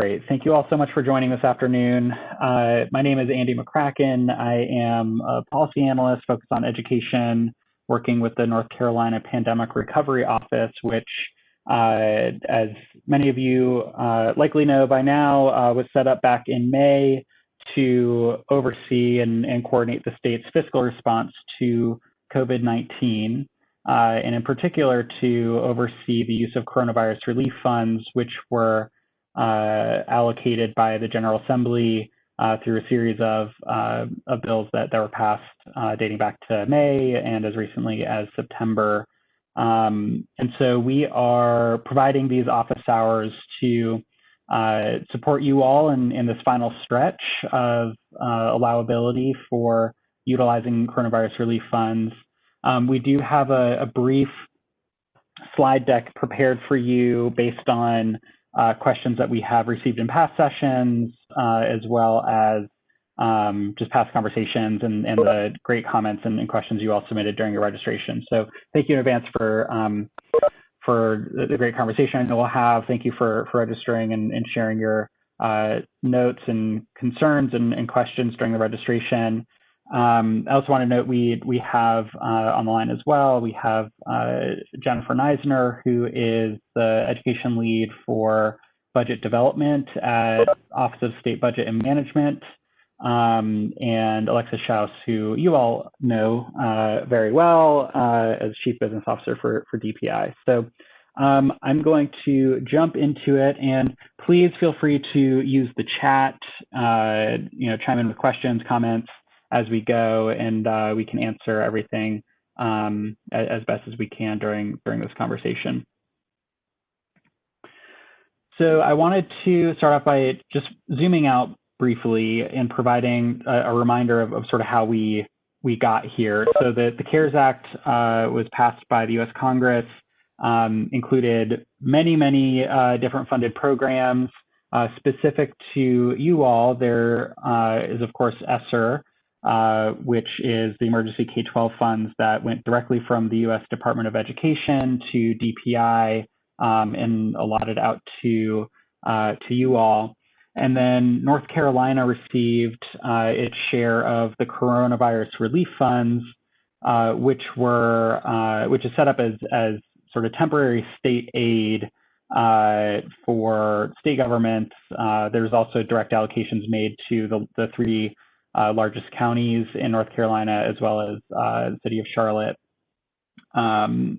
Great. Thank you all so much for joining this afternoon. My name is Andy McCracken. I am a policy analyst focused on education, working with the North Carolina Pandemic Recovery Office, which, as many of you likely know by now, was set up back in May to oversee and coordinate the state's fiscal response to COVID-19, and in particular to oversee the use of coronavirus relief funds, which were allocated by the General Assembly through a series of bills that were passed dating back to May and as recently as September. And so we are providing these office hours to support you all in this final stretch of allowability for utilizing coronavirus relief funds. We do have a brief slide deck prepared for you based on questions that we have received in past sessions, as well as just past conversations and the great comments and questions you all submitted during your registration. So thank you in advance for the great conversation I know we'll have. Thank you for registering and sharing your notes and concerns and questions during the registration. I also want to note we have on the line as well, we have Jennifer Neisner, who is the education lead for budget development at Office of State Budget and Management, and Alexis Schaus, who you all know very well as Chief Business Officer for DPI. So I'm going to jump into it, and please feel free to use the chat, chime in with questions, comments as we go, and we can answer everything as best as we can during this conversation. So I wanted to start off by just zooming out briefly and providing a reminder of sort of how we got here. So the CARES Act was passed by the U.S. Congress, included many different funded programs. Specific to you all, there is, of course, ESSER, which is the emergency K12 funds that went directly from the U.S. Department of Education to DPI and allotted out to you all. And then North Carolina received its share of the coronavirus relief funds, which is set up as sort of temporary state aid for state governments. There's also direct allocations made to the three largest counties in North Carolina, as well as the city of Charlotte,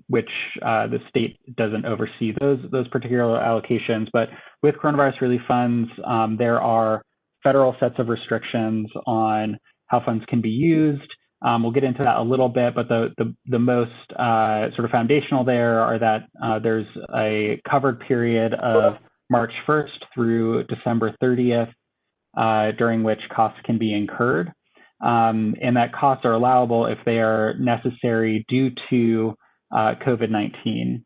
which the state doesn't oversee those particular allocations. But with coronavirus relief funds, there are federal sets of restrictions on how funds can be used. We'll get into that a little bit, but the most sort of foundational there are that there's a covered period of March 1st through December 30th, during which costs can be incurred, and that costs are allowable if they are necessary due to COVID-19.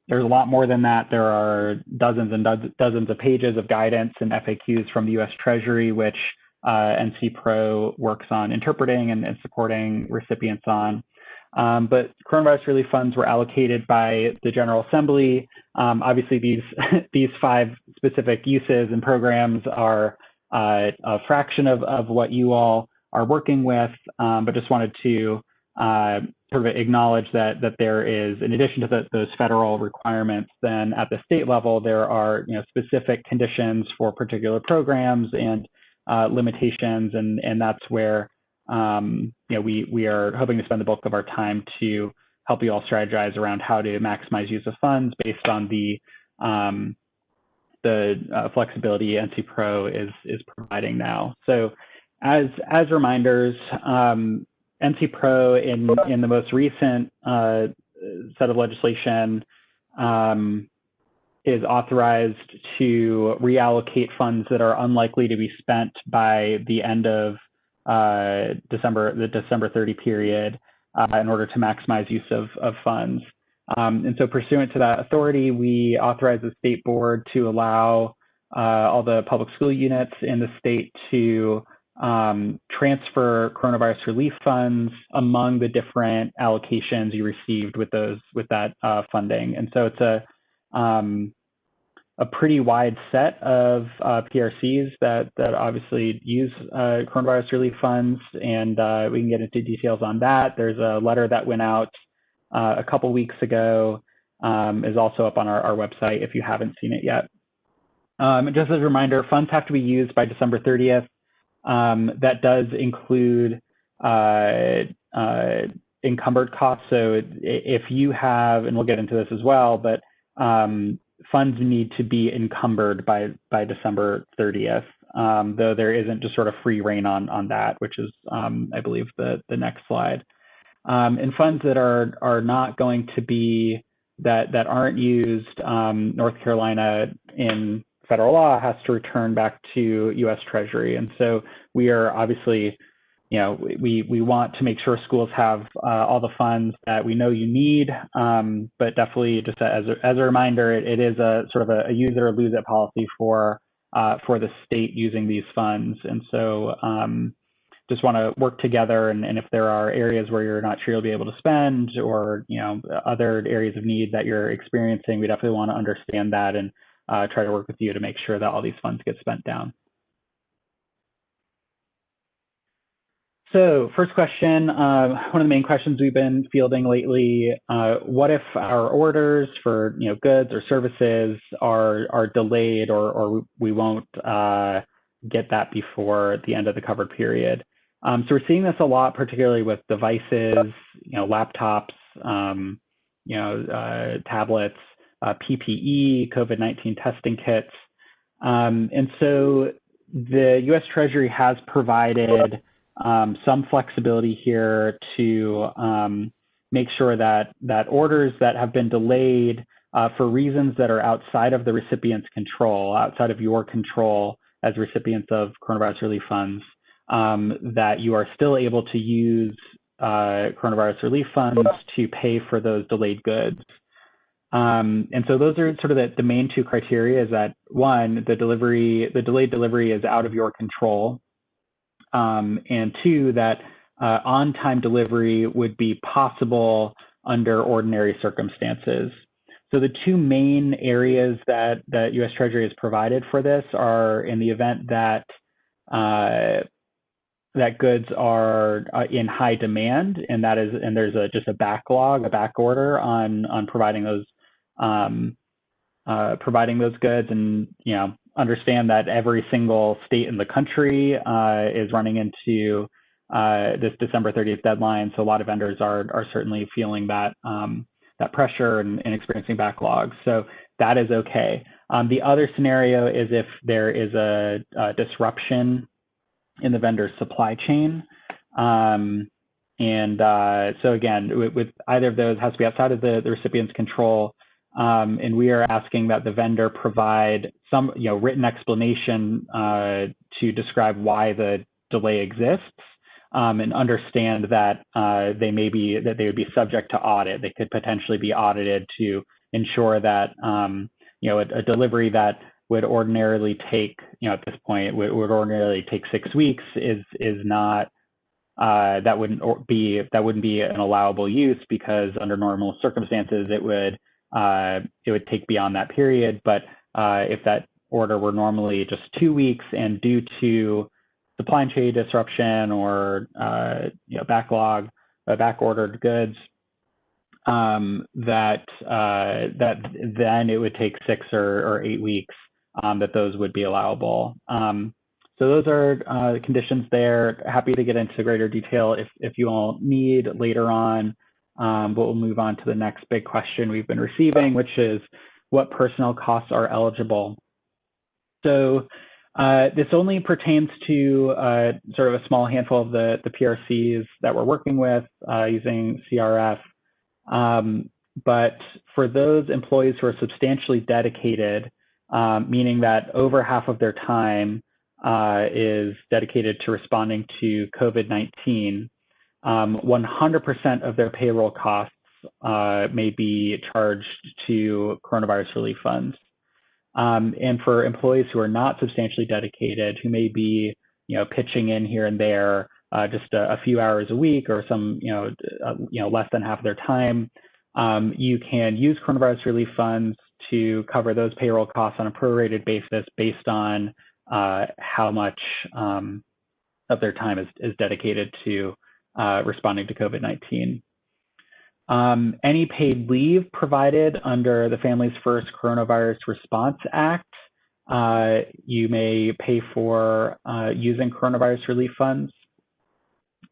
There's a lot more than that. There are dozens and dozens of pages of guidance and FAQs from the U.S. Treasury, which NCPRO works on interpreting and supporting recipients on. But coronavirus relief funds were allocated by the General Assembly. Obviously, these five specific uses and programs are a fraction of what you all are working with, but just wanted to sort of acknowledge that there is, in addition to those federal requirements, then at the state level, there are specific conditions for particular programs and limitations, and that's where we are hoping to spend the bulk of our time to help you all strategize around how to maximize use of funds based on the flexibility NCPRO is providing now. So as reminders, NCPRO in the most recent set of legislation is authorized to reallocate funds that are unlikely to be spent by the end of the December 30 period in order to maximize use of funds. And so pursuant to that authority, we authorize the state board to allow all the public school units in the state to transfer coronavirus relief funds among the different allocations you received with that funding. And so it's a pretty wide set of PRCs that obviously use coronavirus relief funds, and we can get into details on that. There's a letter that went out a couple weeks ago, is also up on our website if you haven't seen it yet. Just as a reminder, funds have to be used by December 30th. That does include encumbered costs. So if you have, and we'll get into this as well, but funds need to be encumbered by December 30th, though there isn't just sort of free reign on that, which is, I believe, the next slide. And funds that are not going to be, that aren't used, North Carolina in federal law has to return back to U.S. Treasury. And so we are obviously, we want to make sure schools have all the funds that we know you need, but definitely just as a reminder, it is a sort of a use it or lose it policy for the state using these funds. And so just want to work together, and if there are areas where you're not sure you'll be able to spend, or other areas of need that you're experiencing, we definitely want to understand that and try to work with you to make sure that all these funds get spent down. So first question, one of the main questions we've been fielding lately, what if our orders for goods or services are delayed, or we won't get that before the end of the covered period? So we're seeing this a lot, particularly with devices, laptops, tablets, PPE, COVID-19 testing kits. And so the U.S. Treasury has provided some flexibility here to make sure that orders that have been delayed for reasons that are outside of the recipient's control, outside of your control as recipients of coronavirus relief funds, that you are still able to use coronavirus relief funds to pay for those delayed goods. And so those are sort of the main two criteria, is that one, the delayed delivery is out of your control. And two, that on-time delivery would be possible under ordinary circumstances. So the two main areas that U.S. Treasury has provided for this are in the event that that goods are in high demand, and there's just a backlog, a back order on providing those goods, and understand that every single state in the country is running into this December 30th deadline. So a lot of vendors are certainly feeling that that pressure and experiencing backlogs. So that is okay. The other scenario is if there is a disruption in the vendor's supply chain. So again, with either of those, has to be outside of the recipient's control. And we are asking that the vendor provide some written explanation to describe why the delay exists, and understand that they would be subject to audit. They could potentially be audited to ensure that a delivery that would ordinarily take at this point would ordinarily take 6 weeks is not. That wouldn't be an allowable use, because under normal circumstances it would take beyond that period. But if that order were normally just 2 weeks, and due to supply chain disruption or backlog, back ordered goods, that then it would take 6 or 8 weeks that those would be allowable. So those are the conditions there. Happy to get into greater detail if you all need later on. But we'll move on to the next big question we've been receiving, which is what personnel costs are eligible. So this only pertains to sort of a small handful of the PRCs that we're working with using CRF. But for those employees who are substantially dedicated, meaning that over half of their time is dedicated to responding to COVID-19, 100% of their payroll costs may be charged to coronavirus relief funds. And for employees who are not substantially dedicated, who may be pitching in here and there just a few hours a week, or some less than half of their time, you can use coronavirus relief funds to cover those payroll costs on a prorated basis based on how much of their time is dedicated to responding to COVID-19. Any paid leave provided under the Families First Coronavirus Response Act, you may pay for using coronavirus relief funds.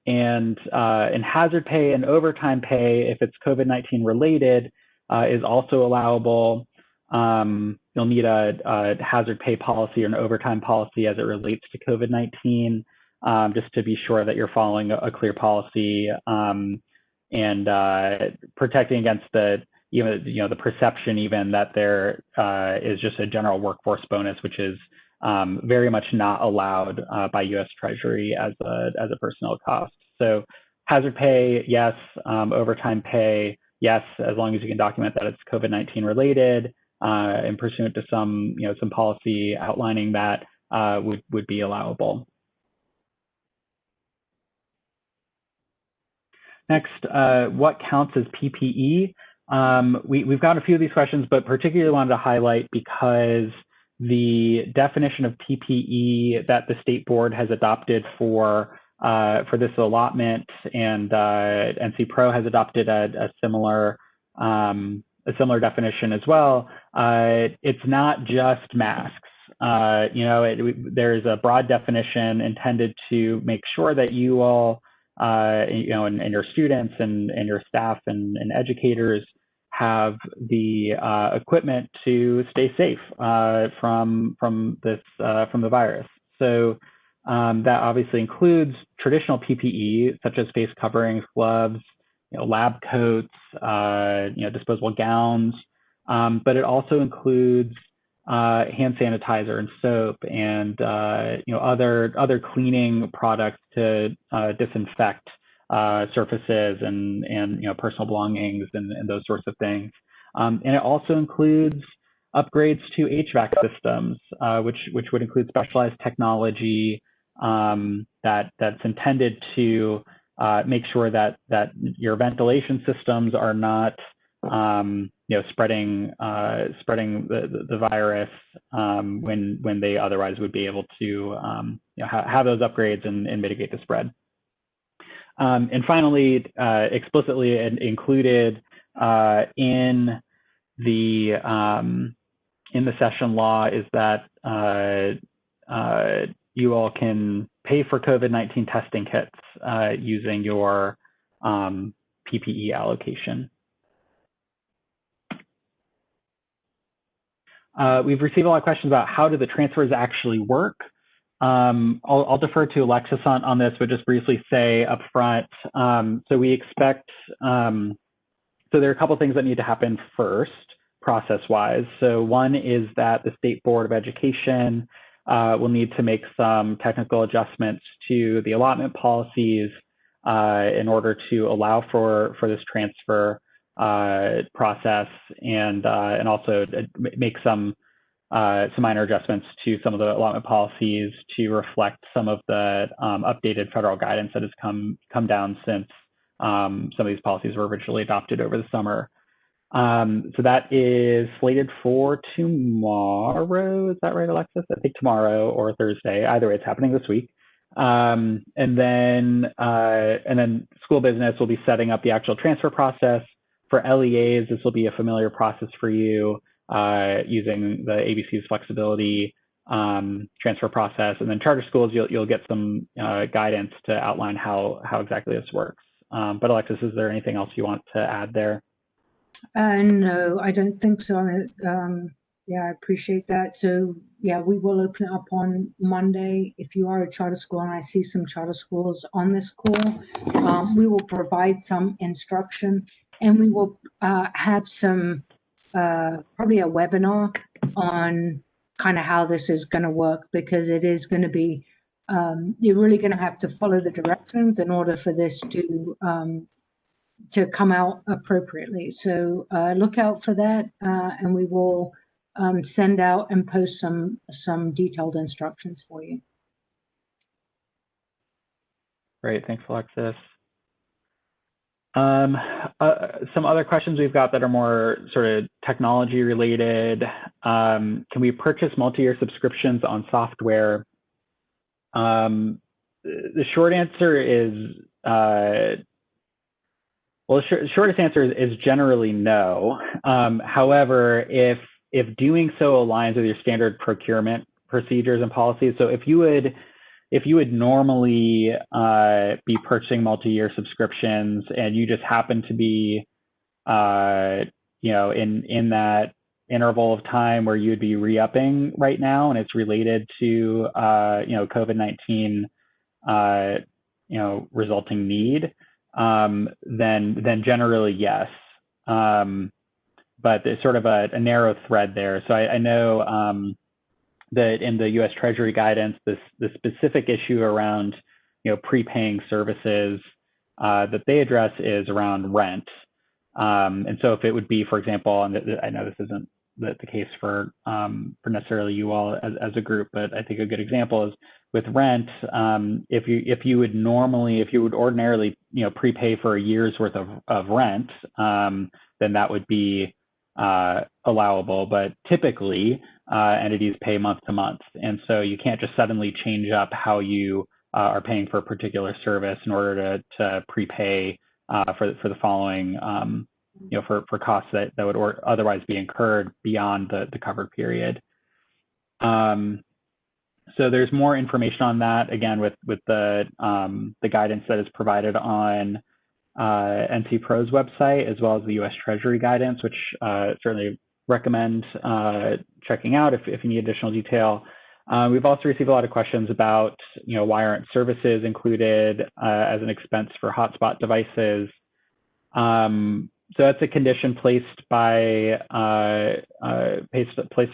And hazard pay and overtime pay, if it's COVID-19 related, is also allowable. You'll need a hazard pay policy or an overtime policy as it relates to COVID-19, just to be sure that you're following a clear policy and protecting against the the perception even that there is just a general workforce bonus, which is very much not allowed by U.S. Treasury as a personnel cost. So hazard pay, yes. Overtime pay, yes, as long as you can document that it's COVID-19 related and pursuant to some some policy outlining that would be allowable. Next, what counts as PPE? We've got a few of these questions, but particularly wanted to highlight because the definition of PPE that the state board has adopted for this allotment, and NCPRO has adopted a similar definition as well. It's not just masks. There's a broad definition intended to make sure that you all, and your students and your staff and educators have the equipment to stay safe from the virus. So that obviously includes traditional PPE such as face coverings, gloves, lab coats, disposable gowns, but it also includes hand sanitizer and soap and other cleaning products to disinfect surfaces and personal belongings and those sorts of things. And it also includes upgrades to HVAC systems, which would include specialized technology that's intended to make sure that your ventilation systems are not spreading the virus when they otherwise would be able to have those upgrades and mitigate the spread. And finally, explicitly included in the session law is that you all can pay for COVID-19 testing kits using your PPE allocation. We've received a lot of questions about how do the transfers actually work. I'll defer to Alexis on this, but just briefly say up front. So we expect, so there are a couple of things that need to happen first, process-wise. So one is that the State Board of Education will need to make some technical adjustments to the allotment policies in order to allow for this transfer process, and also make some minor adjustments to some of the allotment policies to reflect some of the updated federal guidance that has come down since some of these policies were originally adopted over the summer. So that is slated for tomorrow. Is that right, Alexis? I think tomorrow or Thursday. Either way, it's happening this week. And then school business will be setting up the actual transfer process. For LEAs, this will be a familiar process for you using the ABC's flexibility transfer process. And then charter schools, you'll get some guidance to outline how exactly this works. But Alexis, is there anything else you want to add there? No, I don't think so. Yeah, I appreciate that. So yeah, we will open it up on Monday. If you are a charter school, and I see some charter schools on this call, we will provide some instruction, and we will have some, probably a webinar on kind of how this is going to work, because it is going to be, you're really going to have to follow the directions in order for this to come out appropriately. So look out for that, and we will send out and post some detailed instructions for you. Great, thanks, Alexis. Some other questions we've got that are more sort of technology related. Can we purchase multi-year subscriptions on software? The short answer is, well, the shortest answer is generally no. However, if doing so aligns with your standard procurement procedures and policies, so if you would normally be purchasing multi-year subscriptions and you just happen to be, in that interval of time where you'd be re-upping right now, and it's related to, COVID-19, resulting need, then generally yes. But there's sort of a narrow thread there. So I know that in the U.S. Treasury guidance, the specific issue around prepaying services that they address is around rent. And so if it would be, for example, and I know this isn't the case for necessarily you all as a group, but I think a good example is with rent. If you would ordinarily prepay for a year's worth of rent, then that would be allowable. But typically entities pay month to month, and so you can't just suddenly change up how you are paying for a particular service in order to prepay for the following, for costs that would otherwise be incurred beyond the covered period. So there's more information on that, again, with the guidance that is provided on NCPRO's website, as well as the U.S. Treasury guidance, which certainly recommend checking out if you need additional detail. We've also received a lot of questions about, why aren't services included as an expense for hotspot devices? So that's a condition placed placed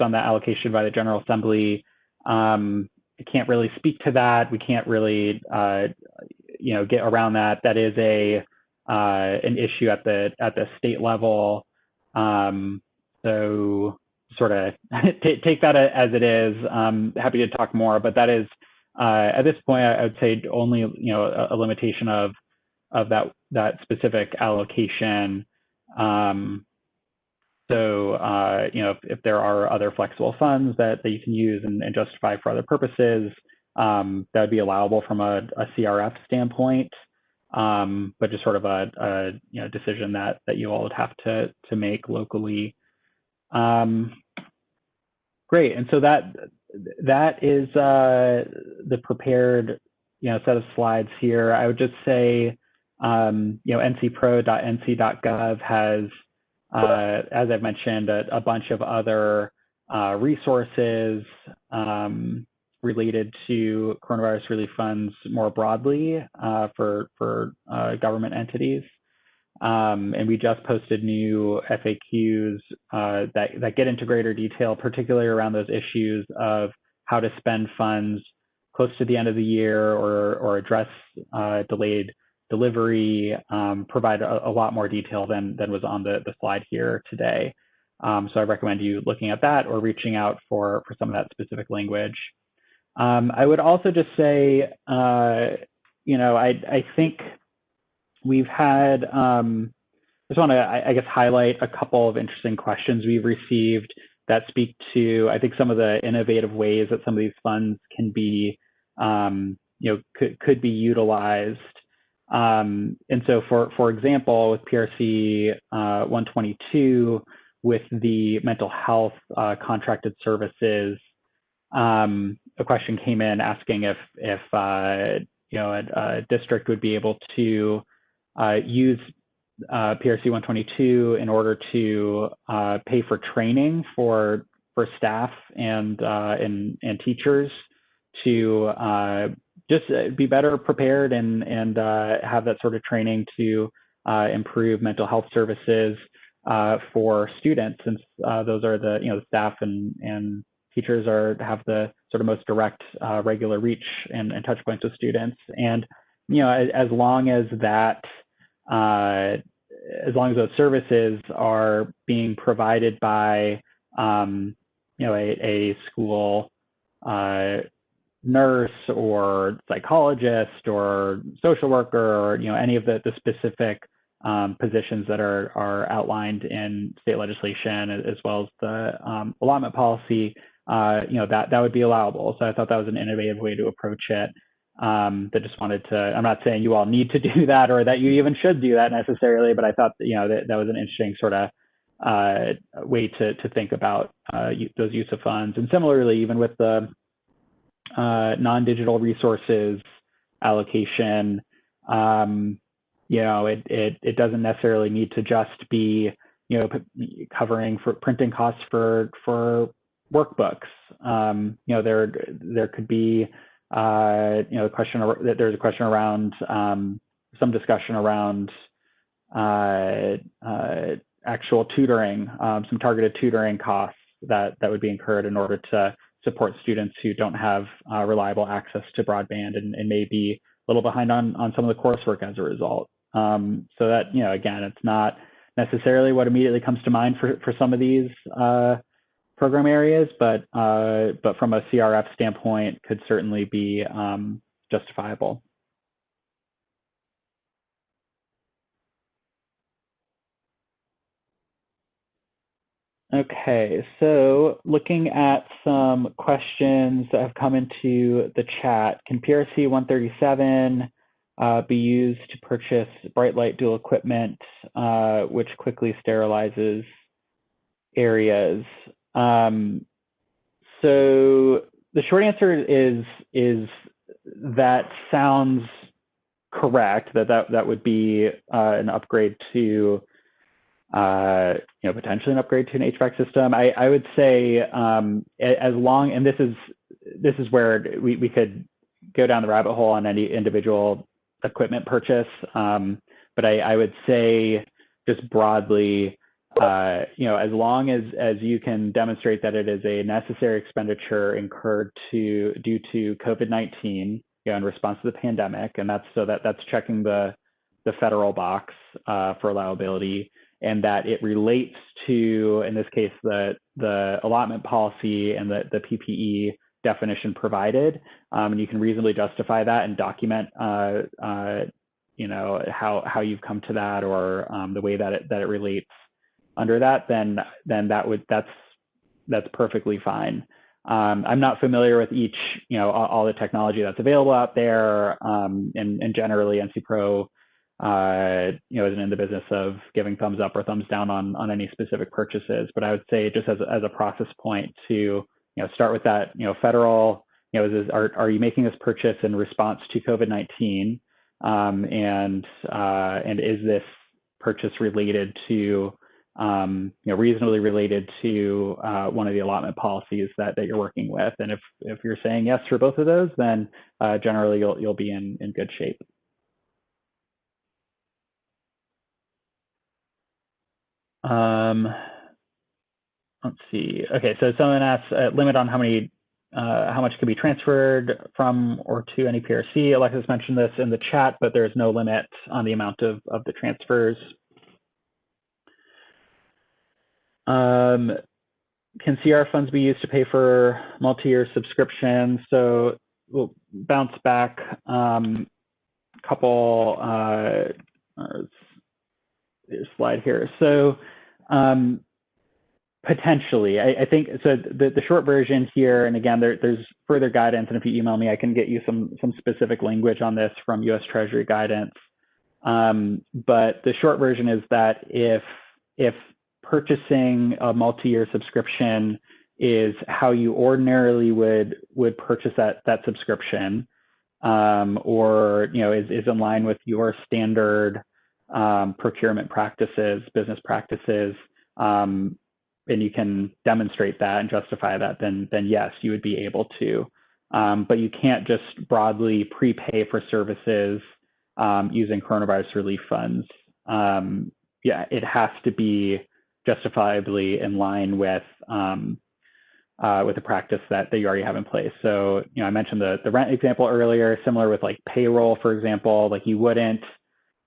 on that allocation by the General Assembly. I can't really speak to that. We can't really, get around that. That is an issue at the state level. So sort of take that as it is. Happy to talk more, but that is at this point, I would say only a limitation of that specific allocation. So if there are other flexible funds that you can use and justify for other purposes, that would be allowable from a CRF standpoint. But just sort of a decision that you all would have to make locally. Great, and so that is the prepared set of slides here. I would just say ncpro.nc.gov has, as I've mentioned, a bunch of other resources related to coronavirus relief funds more broadly for government entities. And we just posted new FAQs that get into greater detail, particularly around those issues of how to spend funds close to the end of the year or address delayed delivery, provide a lot more detail than was on the slide here today. So I recommend you looking at that or reaching out for some of that specific language. I would also just say, I think we've had, just want to, I guess, highlight a couple of interesting questions we've received that speak to, I think, some of the innovative ways that some of these funds can be, could be utilized. And so, for example, with PRC 122, with the mental health contracted services, a question came in asking if a district would be able to use PRC 122 in order to pay for training for staff and teachers to just be better prepared and have that sort of training to improve mental health services for students, since those are the staff and teachers have the sort of most direct regular reach and touch points with students. And as long as those services are being provided by a school nurse or psychologist or social worker or any of the specific positions that are outlined in state legislation, as well as the allotment policy, that would be allowable. So I thought that was an innovative way to approach it. That just wanted to, I'm not saying you all need to do that or that you even should do that necessarily, but I thought that was an interesting sort of way to think about those use of funds. And similarly, even with the non-digital resources allocation, it doesn't necessarily need to just be covering for printing costs for workbooks. There could be there's a question around some discussion around actual tutoring, some targeted tutoring costs that would be incurred in order to support students who don't have reliable access to broadband and may be a little behind on some of the coursework as a result. So that, again, it's not necessarily what immediately comes to mind for some of these program areas, but from a CRF standpoint, could certainly be justifiable. Okay, so looking at some questions that have come into the chat, can PRC 137 be used to purchase bright light dual equipment, which quickly sterilizes areas? So the short answer is that sounds correct, that would be an upgrade to potentially an upgrade to an HVAC system. I would say as long, and this is where we could go down the rabbit hole on any individual equipment purchase, but I would say just broadly, as long as you can demonstrate that it is a necessary expenditure incurred due to COVID-19, in response to the pandemic, and that's checking the federal box for allowability, and that it relates to, in this case, the allotment policy and the PPE definition provided, and you can reasonably justify that and document, how you've come to that, or the way that it relates under that, then that's perfectly fine. I'm not familiar with each, all the technology that's available out there, and generally NCPRO isn't in the business of giving thumbs up or thumbs down on any specific purchases, but I would say just as a process point to start with that federal, are you making this purchase in response to COVID-19, and is this purchase related to reasonably related to one of the allotment policies that you're working with? And if you're saying yes for both of those, then generally you'll be in good shape. Let's see. Okay, so someone asks limit on how much can be transferred from or to any PRC. Alexis mentioned this in the chat, but there's no limit on the amount of the transfers. Can CR funds be used to pay for multi-year subscriptions? So we'll bounce back couple slide here. So potentially, I think, so the short version here, and again, there's further guidance, and if you email me, I can get you some specific language on this from US Treasury guidance. But the short version is that if purchasing a multi-year subscription is how you ordinarily would purchase that subscription, or is in line with your standard procurement practices, business practices, and you can demonstrate that and justify that, then yes, you would be able to. But you can't just broadly prepay for services using coronavirus relief funds. It has to be justifiably in line with the practice that you already have in place. So, I mentioned the rent example earlier, similar with like payroll, for example. Like you wouldn't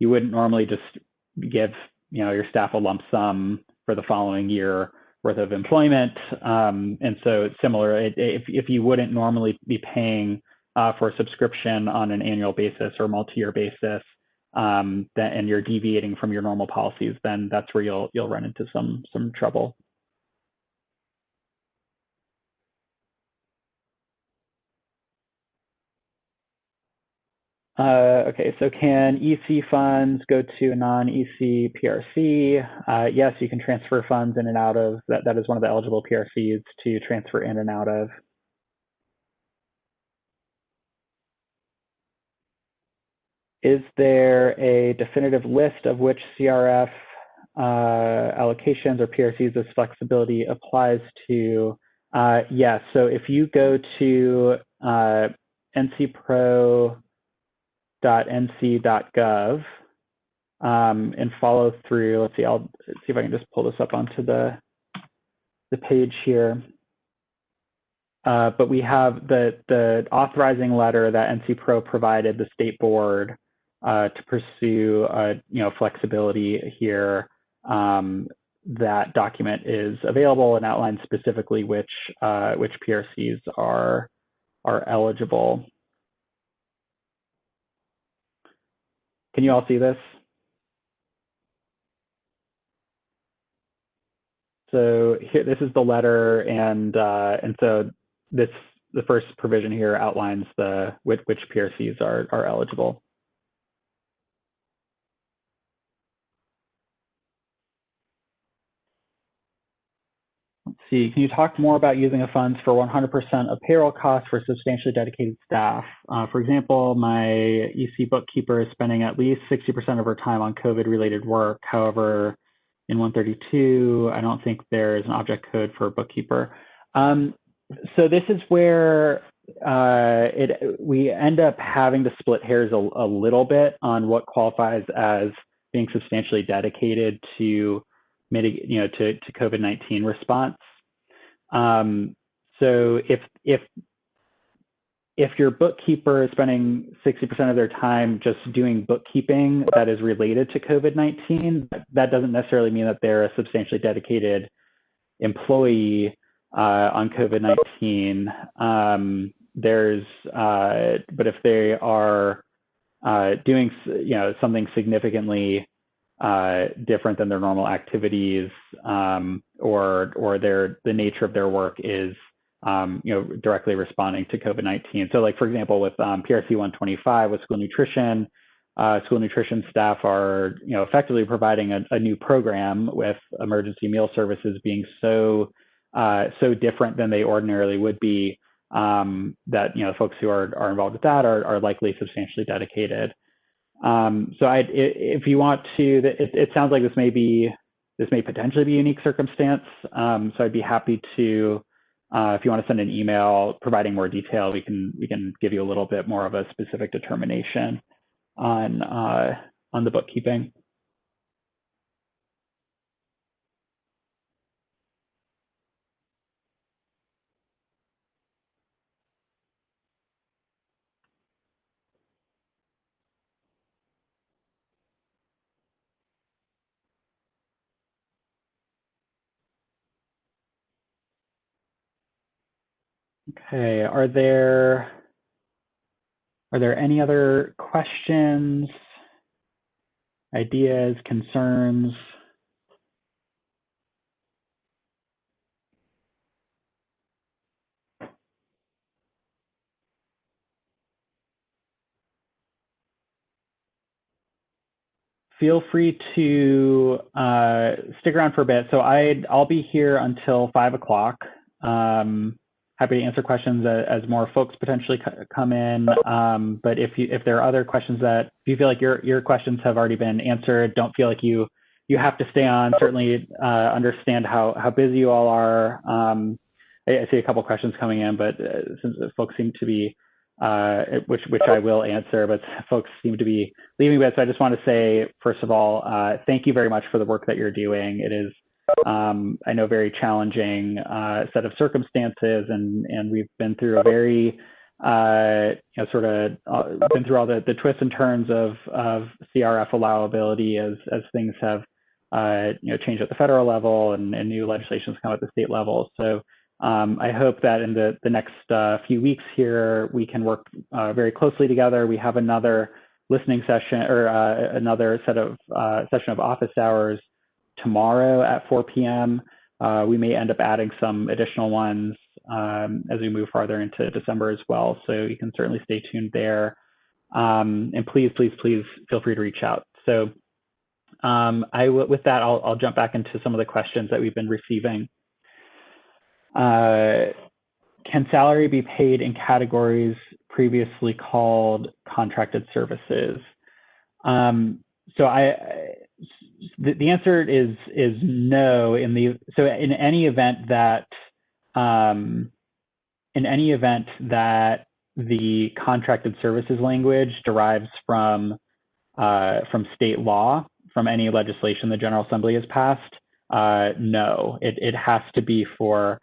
normally just give your staff a lump sum for the following year worth of employment. And so similar, if you wouldn't normally be paying for a subscription on an annual basis or multi-year basis, and you're deviating from your normal policies, then that's where you'll run into some trouble. Okay, so can EC funds go to a non-EC PRC? Yes, you can transfer funds in and out of, that is one of the eligible PRCs to transfer in and out of. Is there a definitive list of which CRF allocations or PRCs this flexibility applies to? Yes, so if you go to ncpro.nc.gov and follow through, let's see, I'll see if I can just pull this up onto the page here. But we have the authorizing letter that NCPRO provided the state board to pursue, flexibility here. That document is available and outlines specifically which PRCs are eligible. Can you all see this? So here, this is the letter, and so the first provision here outlines which PRCs are eligible. Let's see, can you talk more about using the funds for 100% of payroll costs for substantially dedicated staff? For example, my EC bookkeeper is spending at least 60% of her time on COVID-related work. However, in 132, I don't think there is an object code for a bookkeeper. So this is where we end up having to split hairs a little bit on what qualifies as being substantially dedicated to to COVID-19 response. So if your bookkeeper is spending 60% of their time just doing bookkeeping that is related to COVID-19, that doesn't necessarily mean that they're a substantially dedicated employee on COVID-19. But if they are doing something significantly different than their normal activities, or the nature of their work is directly responding to COVID-19. So like, for example, with PRC 125 with school nutrition staff are effectively providing a new program, with emergency meal services being so different than they ordinarily would be, that folks who are involved with that are likely substantially dedicated. So if you want to, it sounds like this may potentially be a unique circumstance. So I'd be happy to, if you want to send an email providing more detail, we can give you a little bit more of a specific determination on the bookkeeping. Okay, are there any other questions, ideas, concerns? Feel free to stick around for a bit. So I'll be here until 5 o'clock. Happy to answer questions as more folks potentially come in. But if there are other questions that, if you feel like your questions have already been answered, don't feel like you have to stay on. Certainly understand how busy you all are. I see a couple questions coming in, but since folks seem to be, which I will answer, but folks seem to be leaving a bit. So I just want to say, first of all, thank you very much for the work that you're doing. It is, I know, very challenging set of circumstances, and we've been through a very, been through all the twists and turns of CRF allowability as things have, changed at the federal level and new legislation has come at the state level. So I hope that in the next few weeks here, we can work very closely together. We have another listening session or another session of office hours tomorrow at 4 p.m. We may end up adding some additional ones as we move farther into December as well. So you can certainly stay tuned there. And please feel free to reach out. So with that, I'll jump back into some of the questions that we've been receiving. Can salary be paid in categories previously called contracted services? So the answer is no. In any event that the contracted services language derives from state law, from any legislation the General Assembly has passed, no, it has to be for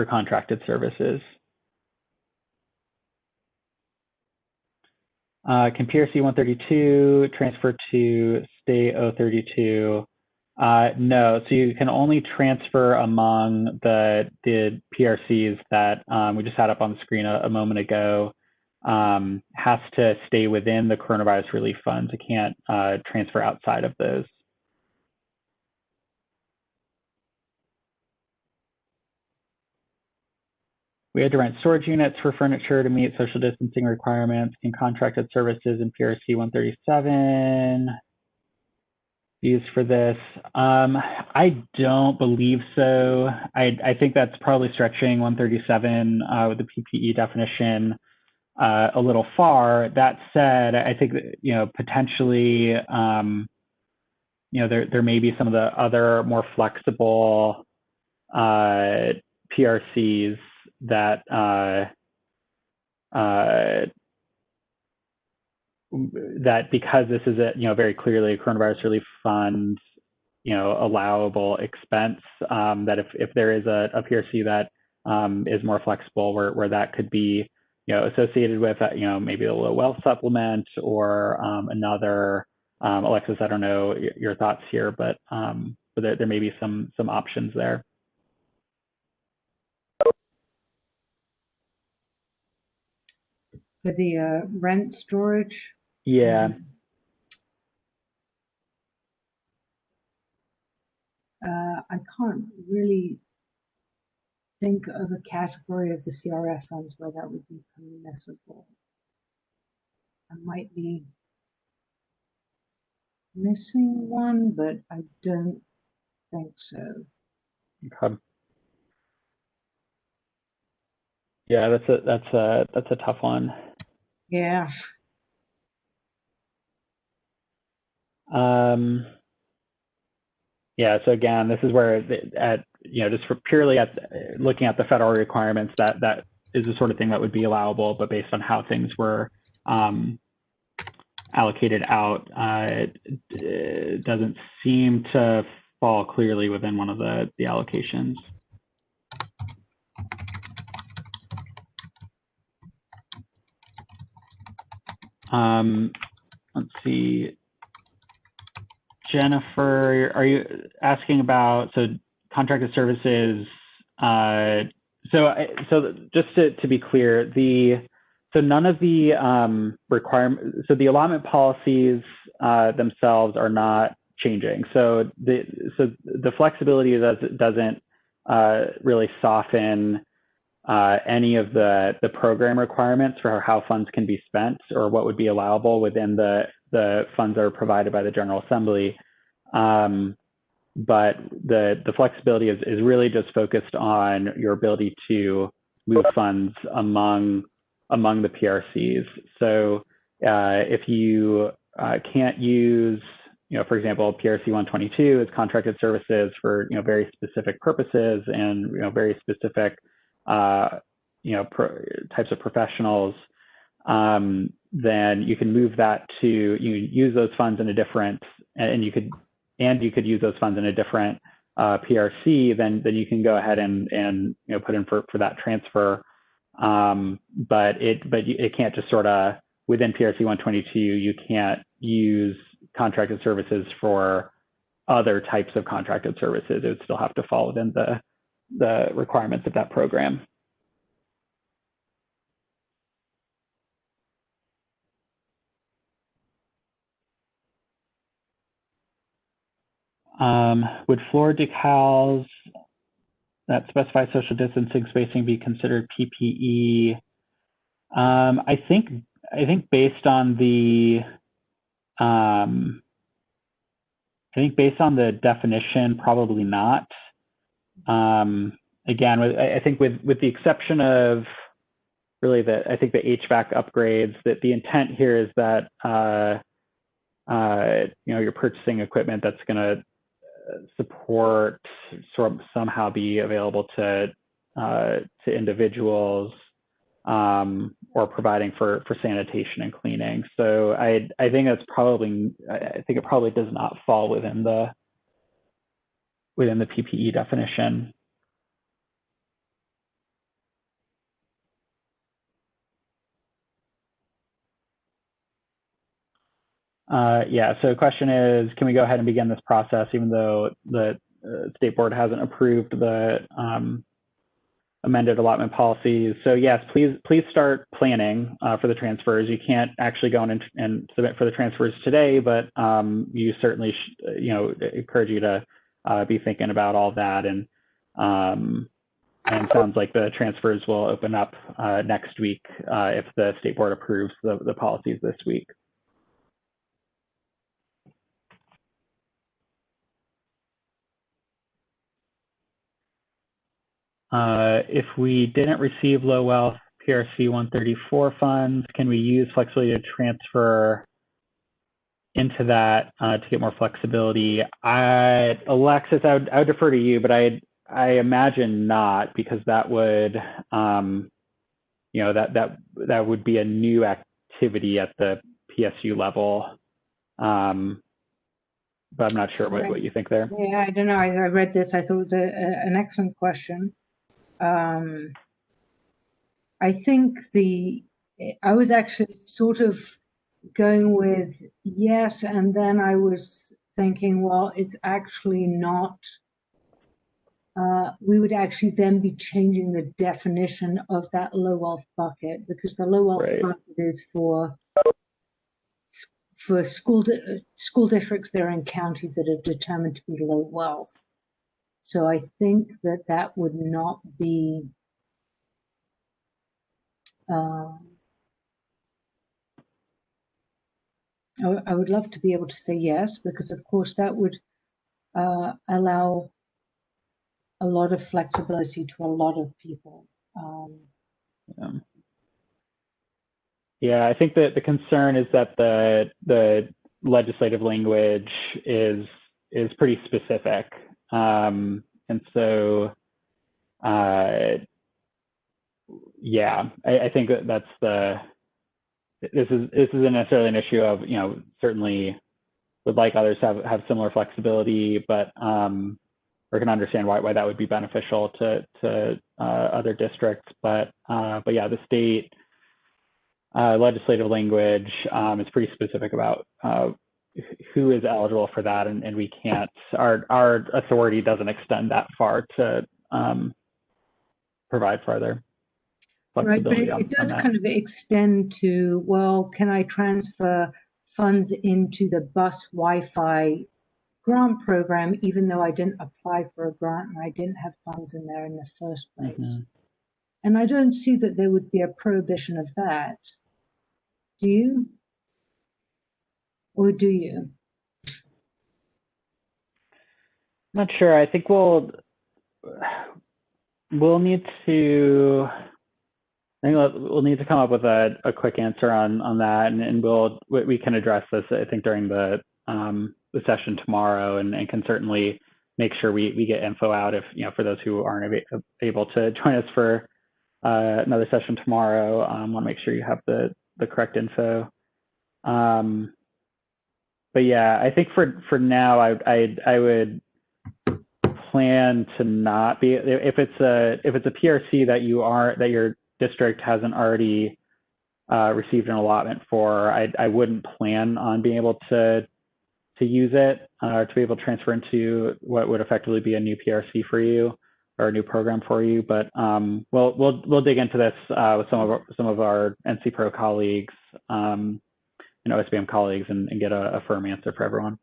contracted services. Can PRC 132 transfer to state 032? No, so you can only transfer among the PRCs that we just had up on the screen a moment ago. Has to stay within the coronavirus relief funds. It can't transfer outside of those. We had to rent storage units for furniture to meet social distancing requirements. Can contracted services in PRC 137 used for this? I don't believe so. I think that's probably stretching 137 with the PPE definition a little far. That said, I think that, potentially, there may be some of the other more flexible PRCs that that because this is a very clearly a coronavirus relief fund, allowable expense, that if there is a PRC that is more flexible, where that could be associated with maybe a low wealth supplement or another. Alexis, I don't know your thoughts here, but there may be some options there. For the rent storage? Yeah. I can't really think of a category of the CRF funds where that would be permissible. I might be missing one, but I don't think so. Okay. Yeah, that's a tough one. Yeah. Yeah. So again, this is where just for purely looking at the federal requirements, that is the sort of thing that would be allowable, but based on how things were allocated out, it doesn't seem to fall clearly within one of the allocations. Let's see. Jennifer, are you asking about contracted services? So just to be clear, none of the requirements, so the allotment policies themselves are not changing. So the flexibility doesn't really soften any of the program requirements for how funds can be spent or what would be allowable within the funds that are provided by the General Assembly. But the flexibility is really just focused on your ability to move funds among the PRCs. So if you can't use, for example, PRC 122 is contracted services for very specific purposes and very specific types of professionals, then you can move that to use those funds in a different, and you could use those funds in a different PRC. Then you can go ahead and put in for that transfer. But it can't just sort of within PRC 122. You can't use contracted services for other types of contracted services. It would still have to fall within the requirements of that program. Would floor decals that specify social distancing spacing be considered PPE? I think based on the definition, probably not. Again, I think with the exception of really the HVAC upgrades, that the intent here is that you're purchasing equipment that's going to support somehow be available to individuals, or providing for sanitation and cleaning. So I think it probably does not fall within the PPE definition. Yeah, so the question is, can we go ahead and begin this process even though the state board hasn't approved the amended allotment policies? So yes, please start planning for the transfers. You can't actually go in and submit for the transfers today, but you certainly encourage you to be thinking about all that. And sounds like the transfers will open up next week if the state board approves the policies this week. If we didn't receive low wealth PRC 134 funds, can we use flexibility to transfer into that to get more flexibility? Alexis, I would defer to you, but I imagine not, because that would that would be a new activity at the PSU level. But I'm not sure what you think there. Yeah, I don't know. I read this. I thought it was an excellent question. I think I was actually sort of going with yes, and then I was thinking, well, it's actually not. We would actually then be changing the definition of that low wealth bucket, because the low wealth bucket is for school districts that are in counties that are determined to be low wealth. So I think that would not be I would love to be able to say yes, because of course that would allow a lot of flexibility to a lot of people. Yeah, I think that the concern is that the legislative language is pretty specific, and so yeah, I think that's this isn't necessarily an issue of, certainly would like others have similar flexibility, but or can understand why that would be beneficial to other districts. But yeah, the state legislative language is pretty specific about who is eligible for that, and we can't. Our authority doesn't extend that far to provide further flexibility. Right, but it does kind of extend to, well, can I transfer funds into the bus Wi-Fi grant program, even though I didn't apply for a grant and I didn't have funds in there in the first place? Mm-hmm. And I don't see that there would be a prohibition of that. Do you? Or do you? I'm not sure. I think we'll need to. I think we'll need to come up with a quick answer on that, and we can address this, I think, during the session tomorrow, and can certainly make sure we get info out if, for those who aren't able to join us for another session tomorrow. Want to make sure you have the correct info. But yeah, I think for now, I would plan to not be, if it's a PRC that your district hasn't already received an allotment for, I wouldn't plan on being able to use it, or to be able to transfer into what would effectively be a new PRC for you, or a new program for you. But we'll dig into this with some of our NCPRO colleagues, OSBM colleagues, and get a firm answer for everyone.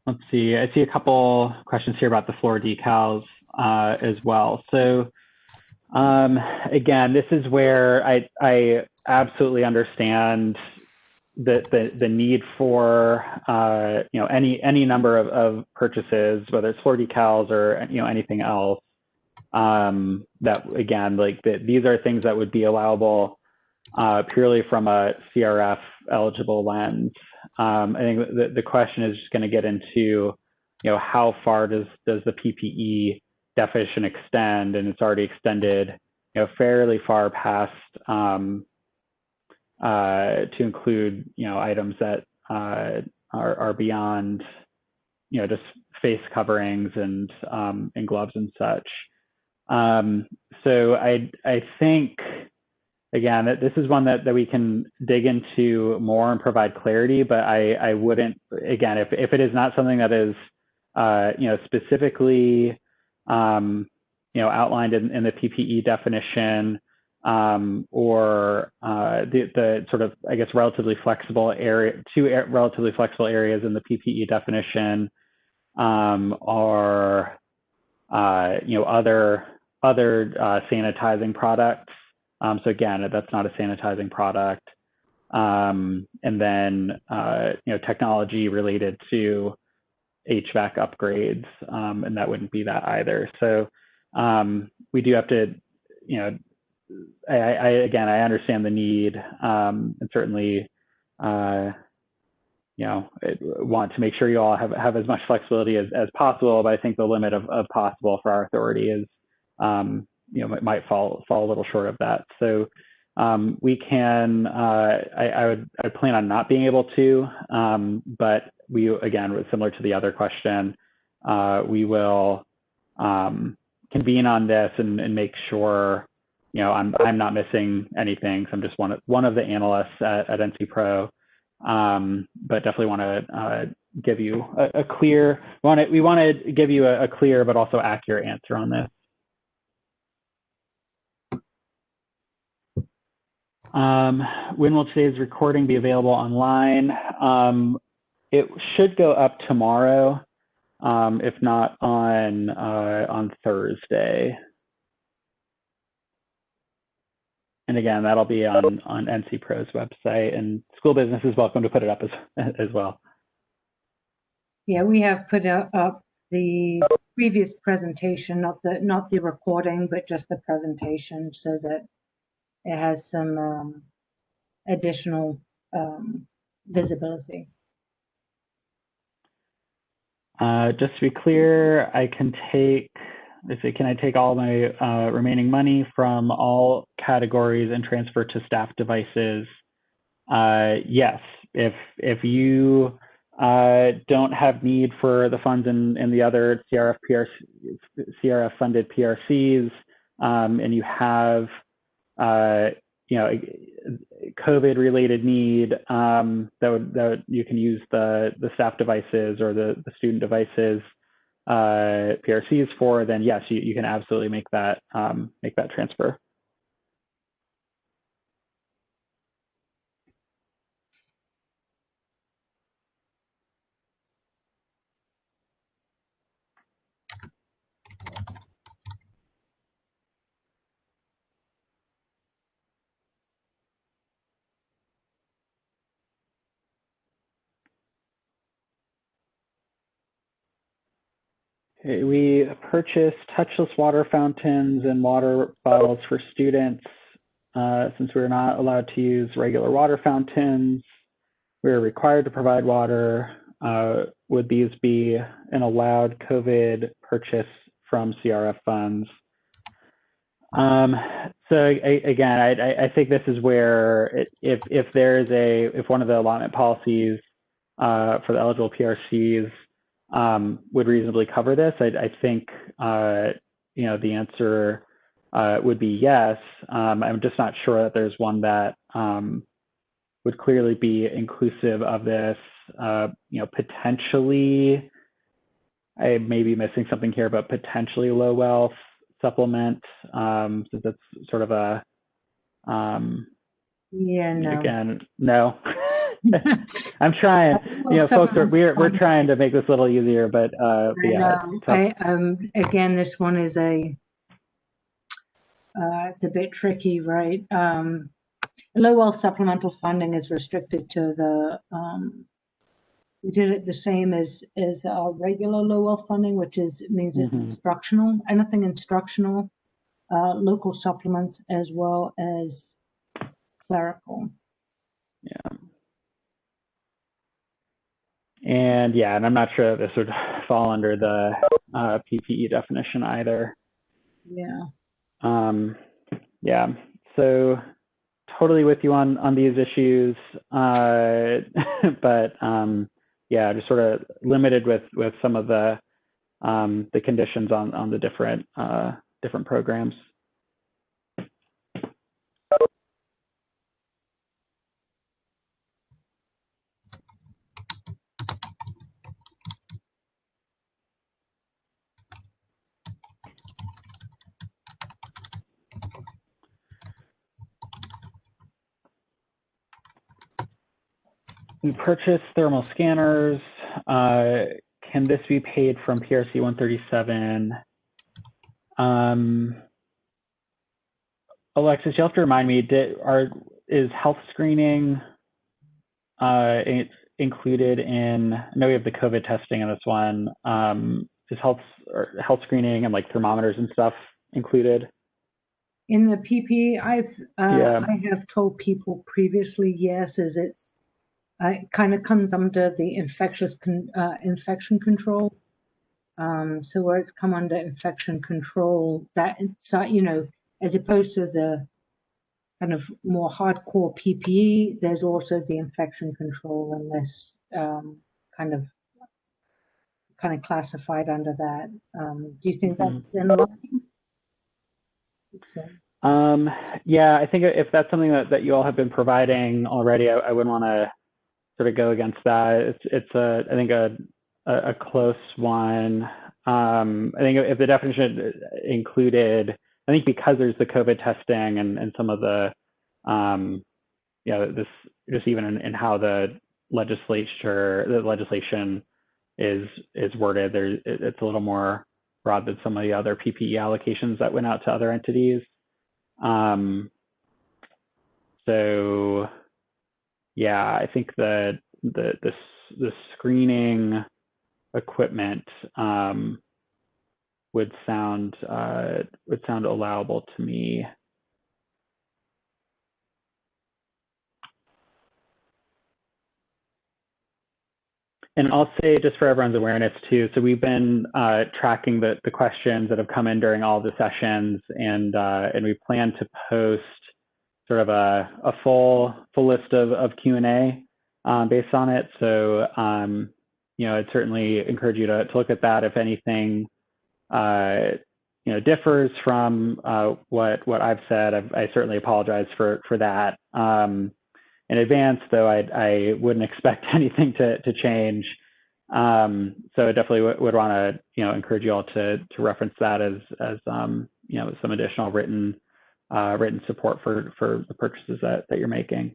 let's see. I see a couple questions here about the floor decals as well. So again, this is where I absolutely understand the need for any number of purchases, whether it's floor decals or anything else. That again, these are things that would be allowable purely from a CRF eligible lens. I think the question is just going to get into how far does the PPE definition extend, and it's already extended fairly far past to include items that are beyond just face coverings and gloves and such. So I think again that this is one that we can dig into more and provide clarity, but I wouldn't, again, if it is not something that is specifically outlined in the PPE definition, or the sort of, I guess, relatively flexible area, relatively flexible areas in the PPE definition are other sanitizing products. So again, that's not a sanitizing product. And then technology related to HVAC upgrades, and that wouldn't be that either. So we do have to, again, I understand the need, and certainly, want to make sure you all have as much flexibility as possible. But I think the limit of possible for our authority is, might fall a little short of that. So we can, I plan on not being able to, but we, again, similar to the other question, we will convene on this and make sure, I'm not missing anything. So I'm just one of the analysts at NCPRO, but definitely want to give you a clear, we want to give you a clear but also accurate answer on this. When will today's recording be available online? It should go up tomorrow, if not on Thursday. And again, that'll be on NCPRO's website, and school business is welcome to put it up as well. Yeah, we have put up the previous presentation, not the recording, but just the presentation, so that it has some additional visibility. Just to be clear, I can take, can I take all my remaining money from all categories and transfer to staff devices? Yes. If you don't have need for the funds in the other CRF funded PRCs, and you have COVID related need, that you can use the staff devices or the student devices PRCs for, then yes, you can absolutely make that transfer. Okay, we purchased touchless water fountains and water bottles for students. Since we're not allowed to use regular water fountains, we're required to provide water. Would these be an allowed COVID purchase from CRF funds? So again, I think this is where if one of the allotment policies for the eligible PRCs would reasonably cover this, I think the answer would be yes. I'm just not sure that there's one that would clearly be inclusive of this. Potentially, I may be missing something here, but potentially low wealth supplement, since that's sort of a yeah, no. Again, no. I'm trying. Folks, we're Supplemental trying to make this a little easier, but I yeah, know. it's tough. Again, this one is it's a bit tricky, right? Low wealth supplemental funding is restricted to we did it the same as our regular low wealth funding, which means it's instructional, anything instructional, local supplements as well as clerical. Yeah. And I'm not sure that this would fall under the PPE definition either. Yeah. Yeah. So totally with you on these issues, but just sort of limited with some of the conditions on the different programs. We purchased thermal scanners. Can this be paid from PRC 137? Alexis, you'll have to remind me, is health screening included in, I know we have the COVID testing in this one. Is health screening and like thermometers and stuff included? In the PPE, I have told people previously, yes, as it kind of comes under the infection control. So where it's come under infection control, that it's, as opposed to the kind of more hardcore PPE, there's also the infection control, and this kind of classified under that. Do you think that's in line? I think if that's something that you all have been providing already, I wouldn't want to sort of go against that. It's I think a close one. I think if the definition included, I think because there's the COVID testing and some of the, this just even in how the legislation is worded, it's a little more broad than some of the other PPE allocations that went out to other entities. I think that the screening equipment would sound allowable to me. And I'll say, just for everyone's awareness too, so we've been tracking the questions that have come in during all the sessions, and we plan to post sort of a full list of Q&A based on it. So I'd certainly encourage you to look at that. If anything differs from what I've said, I certainly apologize for that in advance, though I wouldn't expect anything to change. So I definitely would want to encourage you all to reference that as some additional written support for the purchases that you're making.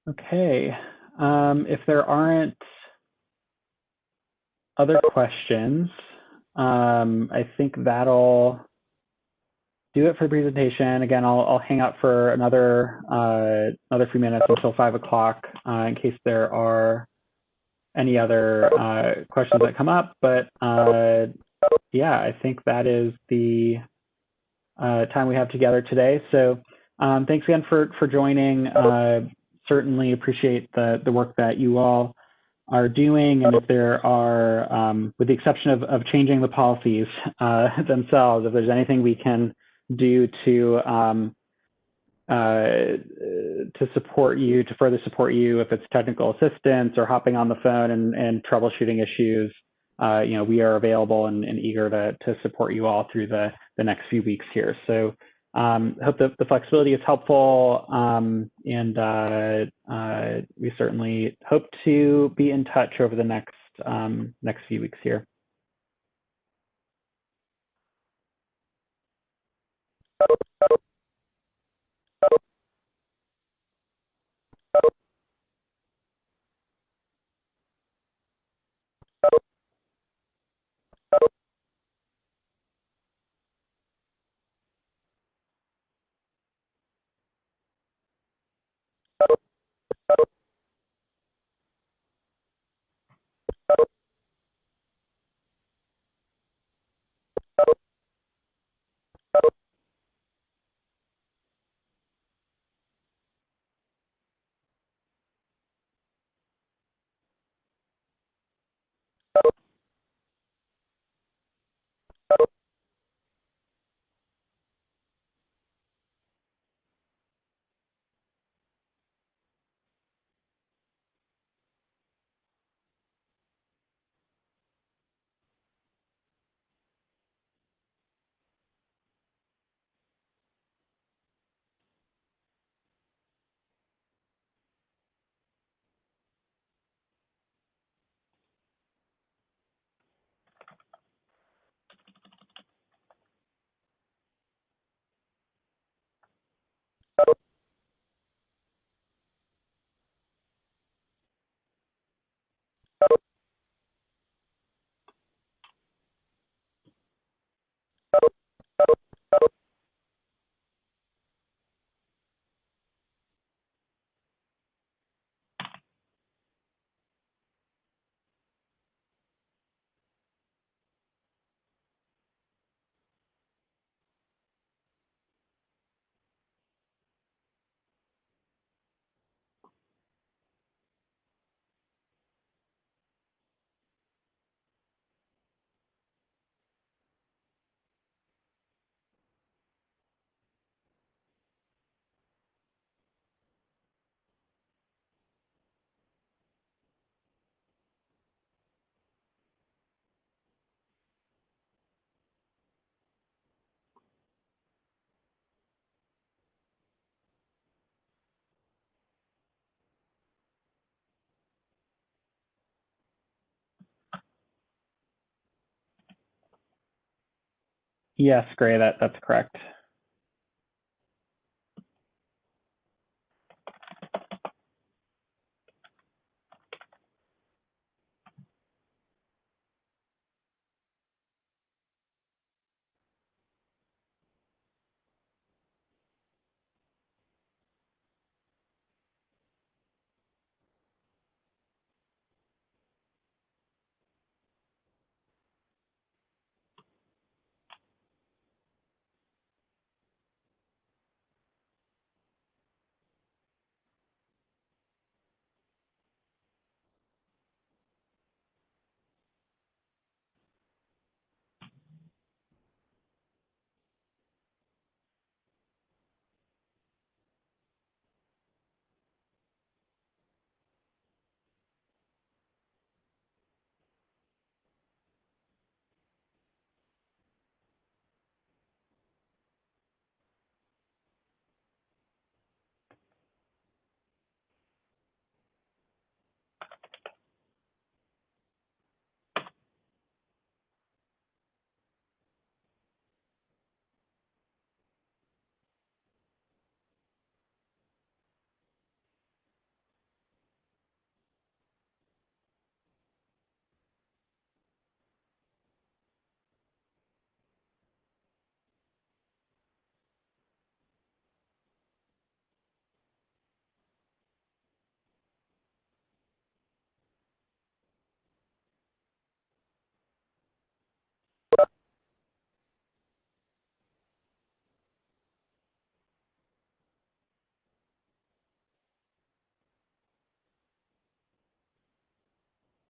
Okay, if there aren't other questions, I think that'll do it for the presentation. Again, I'll hang out for another few minutes until 5 o'clock in case there are any other questions that come up. But yeah, I think that is the time we have together today. So thanks again for joining. Certainly appreciate the work that you all are doing. And if there are, with the exception of changing the policies themselves, if there's anything we can do to support you, to further support you, if it's technical assistance or hopping on the phone and troubleshooting issues, we are available and eager to support you all through the next few weeks here. So hope that the flexibility is helpful, and we certainly hope to be in touch over the next few weeks here. Yes, Gray, that's correct.